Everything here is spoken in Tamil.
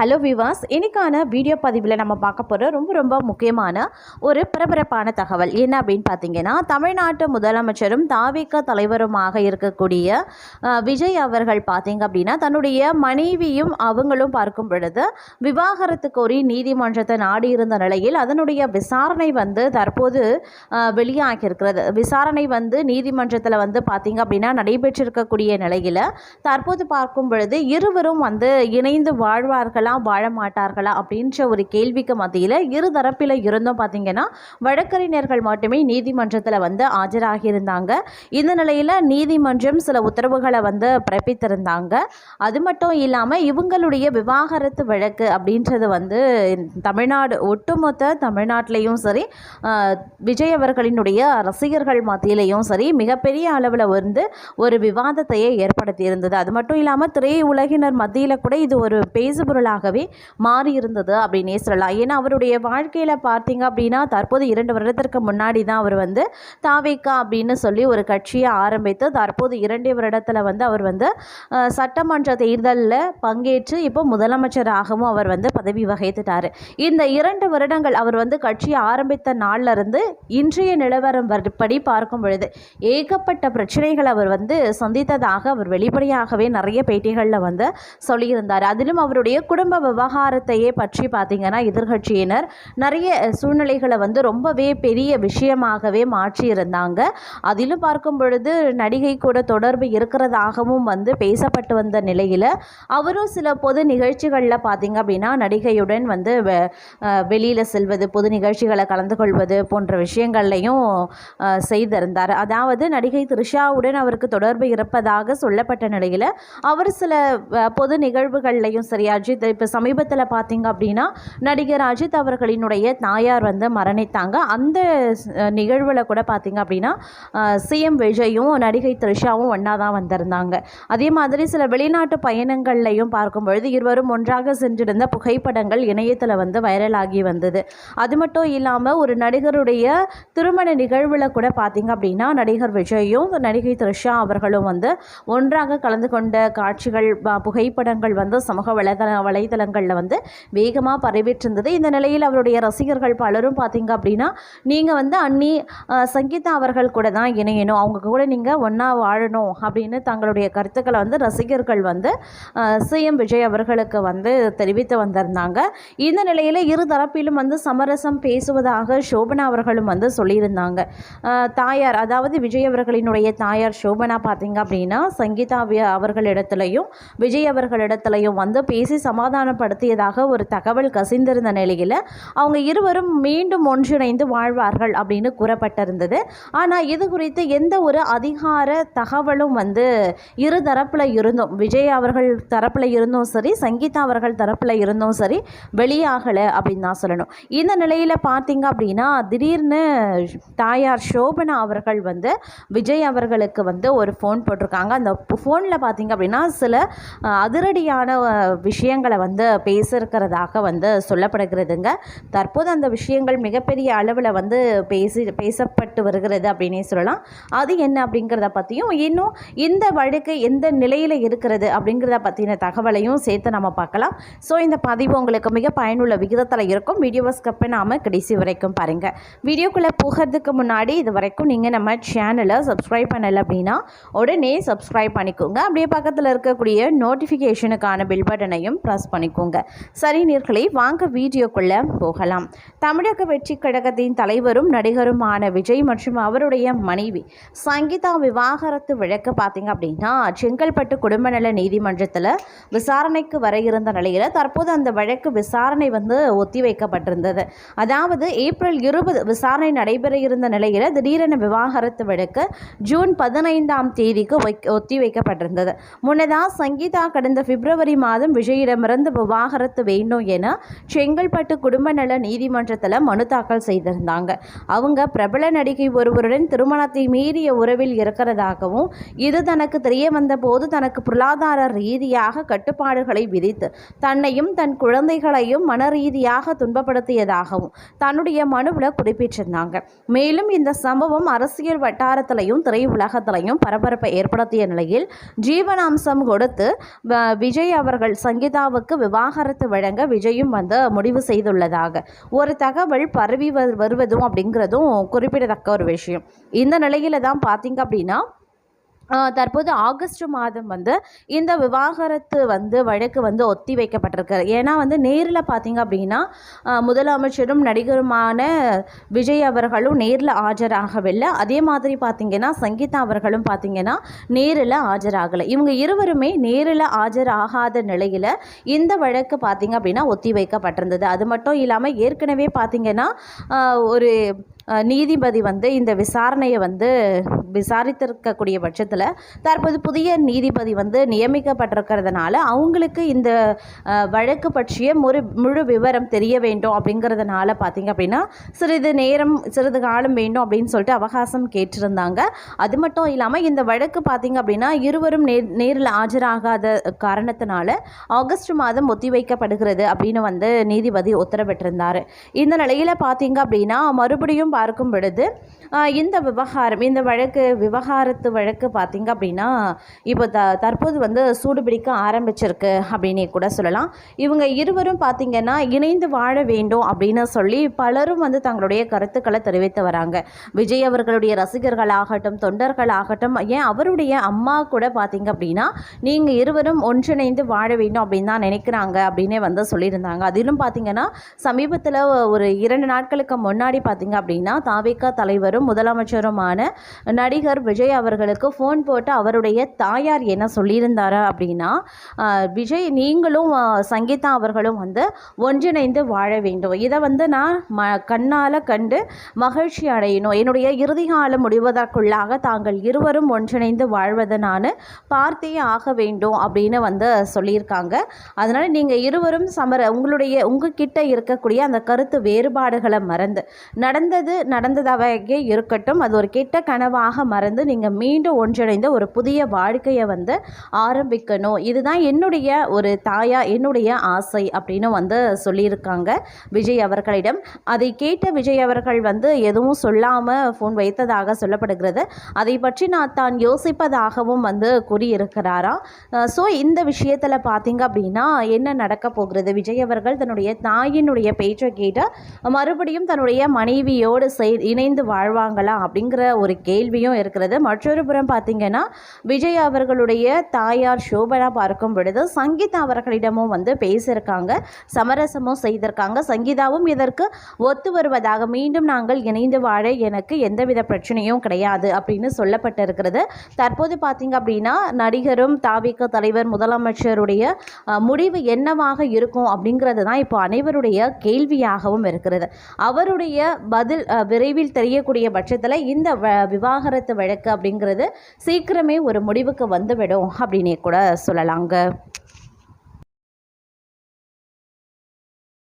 ஹலோ விவாஸ், இன்னைக்கான வீடியோ பதிவில் நம்ம பார்க்க போகிற ரொம்ப முக்கியமான ஒரு பரபரப்பான தகவல் என்ன அப்படின்னு பார்த்தீங்கன்னா, தமிழ்நாட்டு முதலமைச்சரும் தாவேகா தலைவருமாக இருக்கக்கூடிய விஜய் அவர்கள் பார்த்தீங்க அப்படின்னா தன்னுடைய மனைவியும் அவங்களும் பார்க்கும் பொழுது விவாகரத்து கோரி நீதிமன்றத்தை நாடி இருந்த நிலையில் அதனுடைய விசாரணை தற்போது வெளியாகியிருக்கிறது. விசாரணை நீதிமன்றத்தில் பார்த்தீங்க அப்படின்னா நடைபெற்றிருக்கக்கூடிய நிலையில் தற்போது பார்க்கும் பொழுது இருவரும் இணைந்து வாழ்வார்கள் வாழ மாட்டார்களா அப்படின்ற ஒரு கேள்விக்கு மத்தியில் இரு தரப்பில் இருந்தும் பார்த்தீங்கன்னா வழக்கறிஞர்கள் மட்டுமே நீதிமன்றத்தில் ஆஜராகியிருந்தாங்க. இந்த நிலையில் நீதிமன்றம் சில உத்தரவுகளை பிறப்பித்திருந்தாங்க. அது மட்டும் இல்லாமல் இவங்களுடைய விவாகரத்து வழக்கு அப்படின்றது தமிழ்நாடு ஒட்டுமொத்த தமிழ்நாட்டிலையும் சரி, விஜய் அவர்களினுடைய ரசிகர்கள் மத்தியிலையும் சரி மிகப்பெரிய அளவில் ஒரு விவாதத்தையே ஏற்படுத்தி இருந்தது. அது மட்டும் இல்லாமல் திரையுலகினர் மத்தியில் கூட இது ஒரு பேசுபொருளாகவே மாறி இருந்தது அப்படின்னே சொல்லலாம். ஏன்னா அவருடைய வாழ்க்கையில் பார்த்தீங்க அப்படின்னா தற்போது 2 வருடத்திற்கு முன்னாடி தான் அவர் தாவேகா அப்படின்னு சொல்லி ஒரு கட்சியை ஆரம்பித்து தற்போது 2 வருடத்தில் அவர் சட்டமன்ற தேர்தலில் பங்கேற்று இப்போ முதலமைச்சராகவும் அவர் பதவி வகித்துட்டார். இந்த 2 வருடங்கள் அவர் கட்சியை ஆரம்பித்த நாளில் இருந்து இன்றைய நிலவரம் படி பார்க்கும் பொழுது ஏகப்பட்ட பிரச்சனைகள் அவர் சந்தித்ததாக அவர் வெளிப்படையாகவே நிறைய பேட்டிகளில் சொல்லியிருந்தார். அதிலும் அவருடைய குடும்ப விவகாரத்தையே பற்றி பார்த்தீங்கன்னா எதிர்கட்சியினர் நிறைய சூழ்நிலைகளை ரொம்பவே பெரிய விஷயமாகவே மாற்றியிருந்தாங்க. அதிலும் பார்க்கும் பொழுது நடிகை கூட தொடர்பு இருக்கிறதாகவும் பேசப்பட்டு வந்த நிலையில் அவரும் சில பொது நிகழ்ச்சிகளில் பார்த்தீங்க அப்படின்னா நடிகையுடன் வெளியில் செல்வது, பொது நிகழ்ச்சிகளை கலந்து கொள்வது போன்ற விஷயங்கள்லையும் செய்திருந்தார். அதாவது நடிகை த்ரிஷாவுடன் அவருக்கு தொடர்பு இருப்பதாக சொல்லப்பட்ட நிலையில் அவர் சில பொது நிகழ்வுகள்லையும் சரி, அஜித் இப்போ சமீபத்தில் பார்த்தீங்க அப்படின்னா நடிகர் அஜித் அவர்களினுடைய தாயார் மரணித்தாங்க. அந்த நிகழ்வில் கூட பார்த்தீங்க அப்படின்னா சிஎம் விஜயும் நடிகை த்ரிஷாவும் ஒன்றா தான் வந்திருந்தாங்க. அதே மாதிரி சில வெளிநாட்டு பயணங்கள்லையும் பார்க்கும்பொழுது இருவரும் ஒன்றாக சென்றிருந்த புகைப்படங்கள் இணையத்தில் வைரலாகி வந்தது. அது மட்டும் இல்லாமல் ஒரு நடிகருடைய திருமண நிகழ்வில் கூட பார்த்தீங்க அப்படின்னா நடிகர் விஜயும் நடிகை த்ரிஷா அவர்களும் ஒன்றாக கலந்து கொண்ட காட்சிகள், புகைப்படங்கள் சமூக வலைதளங்களில் வேகமாக பரவிட்டிருந்தது. இந்த நிலையில் அவருடைய ரசிகர்கள் பலரும் பார்த்தீங்க அப்படின்னா நீங்கள் அண்ணி சங்கீதா அவர்கள் கூட தான் இணையணும், அவங்க கூட நீங்கள் ஒன்றா வாழணும் அப்படின்னு தங்களுடைய கருத்துக்களை ரசிகர்கள் சிஎம் விஜய் அவர்களுக்கு தெரிவித்து வந்திருந்தாங்க. இந்த நிலையில் இரு தரப்பிலும் சமரசம் பேசுவதாக சோபனா அவர்களும் சொல்லியிருந்தாங்க. தாயார், அதாவது விஜய் அவர்களினுடைய தாயார் சோபனா பார்த்தீங்க அப்படின்னா சங்கீதா அவர்களிடத்திலையும் விஜய் அவர்களிடத்திலையும் பேசி சமாதானப்படுத்தியதாக ஒரு தகவல் கசிந்திருந்த நிலையில் அவங்க இருவரும் மீண்டும் ஒன்றிணைந்து வாழ்வார்கள் அப்படின்னு கூறப்பட்டிருந்தது. ஆனால் இது குறித்து எந்த ஒரு அதிகார தகவலும் இரு தரப்பில் இருந்தும், விஜய் அவர்கள் தரப்பில் இருந்தும் சரி, சங்கீதா அவர்கள் தரப்பில் இருந்தும் சரி வெளியாகலை அப்படின்னு தான் சொல்லணும். இந்த நிலையில் பார்த்தீங்க அப்படின்னா திடீர்னு தாயார் சோபனா அவர்கள் விஜய் அவர்களுக்கு ஒரு ஃபோன் போட்டிருக்காங்க. அந்த ஃபோனில் பார்த்தீங்க அப்படின்னா சில அதிரடியான விஷயங்களை பேசியிருக்கிறதாக சொல்லப்படுகிறதுங்க. தற்போது அந்த விஷயங்கள் மிகப்பெரிய அளவில் பேசப்பட்டு வருகிறது அப்படின்னே சொல்லலாம். அது என்ன அப்படிங்கிறத பற்றியும் இன்னும் இந்த வழக்கு எந்த நிலையில் இருக்கிறது அப்படிங்கிறத பற்றின தகவலையும் சேர்த்து நம்ம பார்க்கலாம். ஸோ இந்த பதிவு உங்களுக்கு மிக பயனுள்ள விகிதத்தில் இருக்கும். வீடியோவை ஸ்கிப் பண்ணாமல் கடைசி வரைக்கும் பாருங்கள். வீடியோக்குள்ளே போகிறதுக்கு முன்னாடி இது வரைக்கும் நீங்கள் நம்ம சேனலை சப்ஸ்கிரைப் பண்ணலை அப்படின்னா உடனே சப்ஸ்கிரைப் பண்ணிக்கோங்க. அப்படியே பக்கத்தில் இருக்கக்கூடிய நோட்டிஃபிகேஷனுக்கான பெல் பட்டனையும் ப்ரெஸ் பண்ணிக்கோங்க. சரி நேயர்களே, வாங்க வீடியோக்குள்ளே போகலாம். தமிழக வெற்றி கழகத்தின் தலைவரும் நடிகருமான விஜய் மற்றும் அவருடைய மனைவி சங்கீதா விவாகரத்து வழக்கு பார்த்தீங்க அப்படின்னா செங்கல்பட்டு குடும்ப நல நீதிமன்றத்தில் விசாரணைக்கு வர இருந்த நிலையில் தற்போது அந்த வழக்கு விசாரணை ஒத்தி வைக்கப்பட்டிருந்தது. அதாவது ஏப்ரல் 20 விசாரணை நடைபெற இருந்த நிலையில் திடீரென விவாகரத்து வழக்கு ஜூன் 15ஆம் தேதிக்கு ஒத்தி வைக்கப்பட்டிருந்தது. முன்னதாக சங்கீதா கடந்த பிப்ரவரி மாதம் விஜயிடமிருந்து விவாகரத்து வேண்டும் என செங்கல்பட்டு குடும்ப நல நீதிமன்றத்தில் மனு தாக்கல் செய்திருந்தாங்க. அவங்க பிரபல நடிகை ஒருவருடன் திருமணத்தை மீறிய உறவில் இருக்கிறதாகவும் இது தனக்கு தெரிய வந்த போது தனக்கு பொருளாதார ரீதியாக கட்டுப்பாடுகளை விதித்து தன்னையும் தன் குழந்தைகளையும் மன ரீதியாக துன்பப்படுத்தியதாகவும் தன்னுடைய மனுவில் குறிப்பிட்டிருந்தாங்க. மேலும் இந்த சம்பவம் அரசியல் வட்டாரத்திலையும் திரையுலகத்திலையும் பரபரப்பை ஏற்படுத்திய நிலையில் ஜீவனாம்சம் கொடுத்து விஜய் அவர்கள் சங்கீதாவுக்கு சங்கிதாவுக்கு விவாகரத்து வழங்க விஜயும் வந்து முடிவு செய்துள்ளதாக ஒரு தகவல் பரவி வருவதும் அப்படிங்கிறதும் குறிப்பிடத்தக்க ஒரு விஷயம். இந்த நிலையில தான் பார்த்தீங்க அப்படின்னா தற்போது ஆகஸ்ட் மாதம் வந்து இந்த விவாகரத்து வந்து வழக்கு வந்து ஒத்தி வைக்கப்பட்டிருக்கு. ஏன்னா வந்து நேரில் பார்த்தீங்க அப்படின்னா முதலமைச்சரும் நடிகருமான விஜய் அவர்களும் நேரில் ஆஜராகவில்லை. அதே மாதிரி பார்த்திங்கன்னா சங்கீதா அவர்களும் பார்த்திங்கன்னா நேரில் ஆஜராகலை. இவங்க இருவருமே நேரில் ஆஜராகாத நிலையில் இந்த வழக்கு பார்த்திங்க அப்படின்னா ஒத்தி வைக்கப்பட்டிருந்தது. அது மட்டும் இல்லாமல் ஏற்கனவே பார்த்திங்கன்னா ஒரு நீதிபதி வந்து இந்த விசாரணையை வந்து விசாரித்திருக்கக்கூடிய பட்சத்தில் தற்போது புதிய நீதிபதி வந்து நியமிக்கப்பட்டிருக்கிறதுனால அவங்களுக்கு இந்த வழக்கு பற்றிய முழு விவரம் தெரிய வேண்டும் அப்படிங்கிறதுனால பார்த்திங்க அப்படின்னா சிறிது காலம் வேண்டும் அப்படின்னு சொல்லிட்டு அவகாசம் கேட்டிருந்தாங்க. அது மட்டும் இல்லாமல் இந்த வழக்கு பார்த்திங்க அப்படின்னா இருவரும் நேரில் ஆஜராகாத காரணத்தினால ஆகஸ்ட் மாதம் ஒத்திவைக்கப்படுகிறது அப்படின்னு வந்து நீதிபதி உத்தரவிட்டிருந்தார். இந்த நிலையில் பார்த்திங்க அப்படின்னா மறுபடியும் பார்க்கும் பொழுது இந்த விவகாரத்து வழக்கு பார்த்திங்க அப்படின்னா இப்போ தற்போது வந்து சூடுபிடிக்க ஆரம்பிச்சிருக்கு அப்படின்னே கூட சொல்லலாம். இவங்க இருவரும் பார்த்திங்கன்னா இணைந்து வாழ வேண்டும் அப்படின்னு சொல்லி பலரும் வந்து தங்களுடைய கருத்துக்களை தெரிவித்து வராங்க. விஜய் அவர்களுடைய ரசிகர்களாகட்டும் தொண்டர்களாகட்டும் ஏன் அவருடைய அம்மா கூட பார்த்திங்க அப்படின்னா நீங்கள் இருவரும் ஒன்றிணைந்து வாழ வேண்டும் அப்படின்னு தான் நினைக்கிறாங்க அப்படின்னே வந்து சொல்லியிருந்தாங்க. அதிலும் பார்த்திங்கன்னா சமீபத்தில் ஒரு 2 நாட்களுக்கு முன்னாடி பார்த்திங்க அப்படின்னா தாவேகா தலைவரும் முதலமைச்சருமான நடிகர் விஜய் அவர்களுக்கு ஃபோன் போட்டு அவருடைய தாயார் என்ன சொல்லியிருந்தாரா அப்படின்னா விஜய் நீங்களும் சங்கீதா அவர்களும் வந்து ஒன்றிணைந்து வாழ வேண்டும். இதை வந்து நான் கண்ணால் கண்டு மகிழ்ச்சி அடையணும். என்னுடைய இறுதி காலம் முடிவதற்குள்ளாக தாங்கள் இருவரும் ஒன்றிணைந்து வாழ்வதை நான் பார்த்தே ஆக வேண்டும் அப்படின்னு வந்து சொல்லியிருக்காங்க. அதனால் நீங்கள் இருவரும் உங்ககிட்ட இருக்கக்கூடிய அந்த கருத்து வேறுபாடுகளை மறந்து நடந்ததாகவே இருக்கட்டும், அது ஒரு கெட்ட கனவாக மறந்து நீங்கள் மீண்டும் ஒன்றிணைந்த ஒரு புதிய வாழ்க்கையை வந்து ஆரம்பிக்கணும். இதுதான் என்னுடைய ஒரு என்னுடைய ஆசை அப்படின்னு வந்து சொல்லியிருக்காங்க விஜய் அவர்களிடம். அதை கேட்ட விஜய் அவர்கள் வந்து எதுவும் சொல்லாமல் ஃபோன் வைத்ததாக சொல்லப்படுகிறது. அதை பற்றி நான் தான் யோசிப்பதாகவும் வந்து கூறியிருக்கிறாராம். ஸோ இந்த விஷயத்தில் பார்த்தீங்க அப்படின்னா என்ன நடக்க போகிறது? விஜய் அவர்கள் தன்னுடைய தாயினுடைய பேச்சை கேட்டு மறுபடியும் தன்னுடைய மனைவியோடு இணைந்து வாழ்வாங்களா அப்படிங்கிற ஒரு கேள்வியும் இருக்கிறது. மற்றொரு புறம் பார்த்தீங்கன்னா விஜய் அவர்களுடைய தாயார் சோபனா பார்க்கும் பொழுது சங்கீதா அவர்களிடமும் வந்து பேசியிருக்காங்க, சமரசமும் செய்திருக்காங்க. சங்கீதாவும் இதற்கு ஒத்து வருவதாக மீண்டும் நாங்கள் இணைந்து வாழ எனக்கு எந்தவித பிரச்சனையும் கிடையாது அப்படின்னு சொல்லப்பட்டிருக்கிறது. தற்போது பார்த்தீங்க அப்படின்னா நடிகரும் தாவிக தலைவர் முதலமைச்சருடைய முடிவு என்னவாக இருக்கும் அப்படிங்கிறது தான் இப்போ அனைவருடைய கேள்வியாகவும் இருக்கிறது. அவருடைய பதில் விரைவில் தெரியக்கூடிய பட்சத்தில் இந்த விவாகரத்து வழக்கு அப்படிங்கிறது சீக்கிரமே ஒரு முடிவுக்கு வந்துவிடும் அப்படின்னே கூட சொல்லலாங்க.